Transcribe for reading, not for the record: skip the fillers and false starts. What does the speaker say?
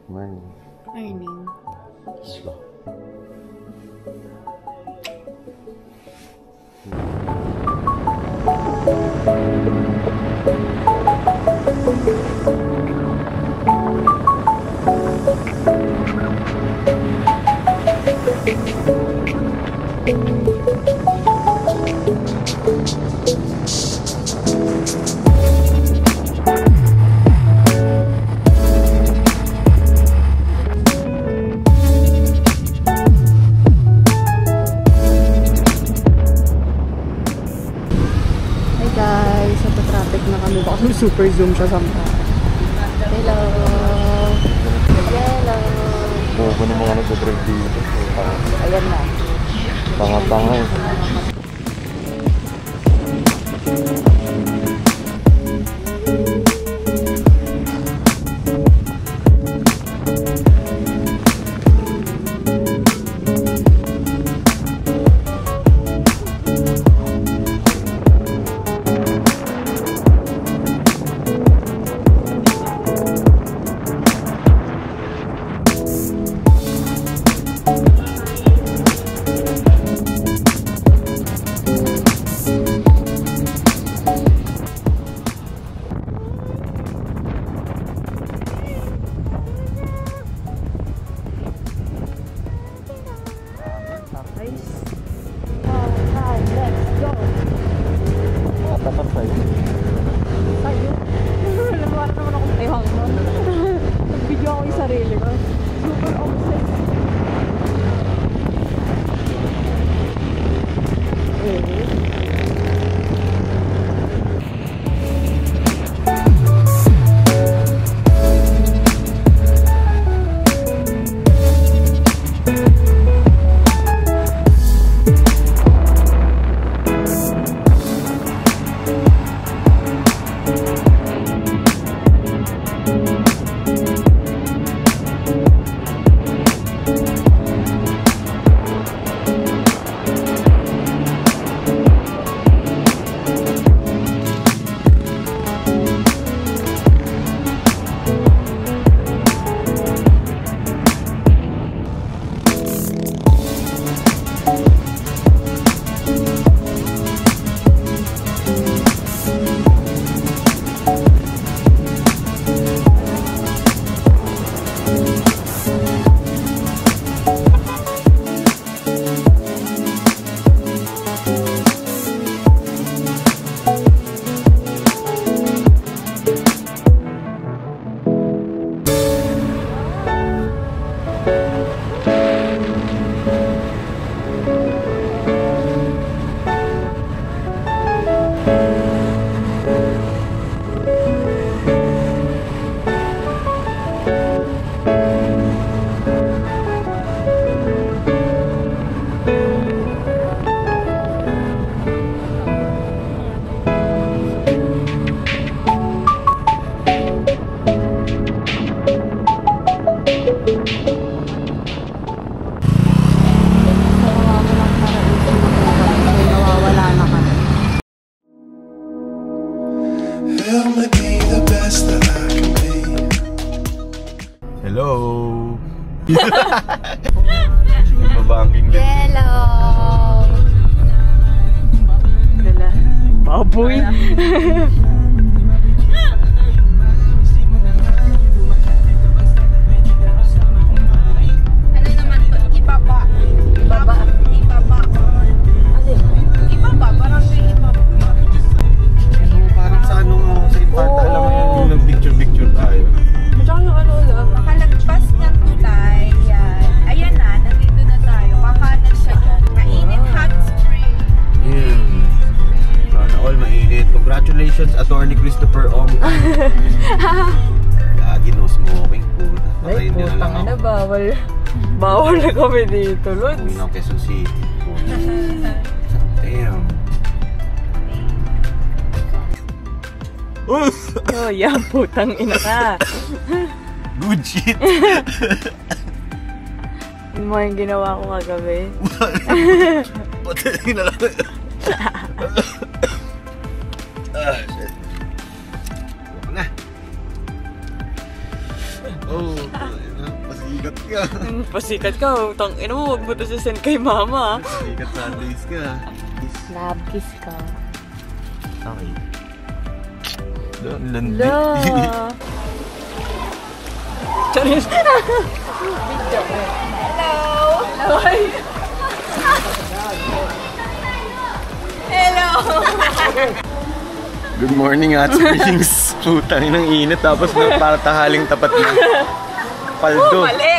Morning. Morning. Let's go. Super zoom siya somehow. Hello! Hello! Bobo ng mga nagdadrive dito. Ayan na. Tanga-tanga eh. Hello! Babangking din. Hello! Dala. Baboy! Ano naman to? Ibaba. Ibaba. Ibaba. Alin? Ibaba. Parang may ibaba. Parang sa anong sa Imparta, alam mo yan, yung nag-picture-picture tayo. Tsaka yung ano lang. Makalagpas ng tulay. Yan. Ayan na. Nandito na tayo. Kakanan siya dyan. Mainit hot spring. Yeah. Sana all mainit. Congratulations, Attorney Christopher Ong. Lagi no smoking po. Ay, putang na, bawal. Bawal na kami dito, Lods. Uwi ng Quezon City. Damn. Oh, yeah, putang ina ka. Good shit. Yun mo yung ginawa ko kagabi. Patay na lang. Shit. Huwag na. Oo. Pasikat ka. Pasikat ka. Tang ina mo, huwag mo to sasend kay mama. Pasikat Sundays ka. Love kiss ka. Okay. Landi. La. Charis. Hello! Hello! Good morning, Hot Springs. Putang inang init tapos na para tahaling tapat na. Paldo. Mali!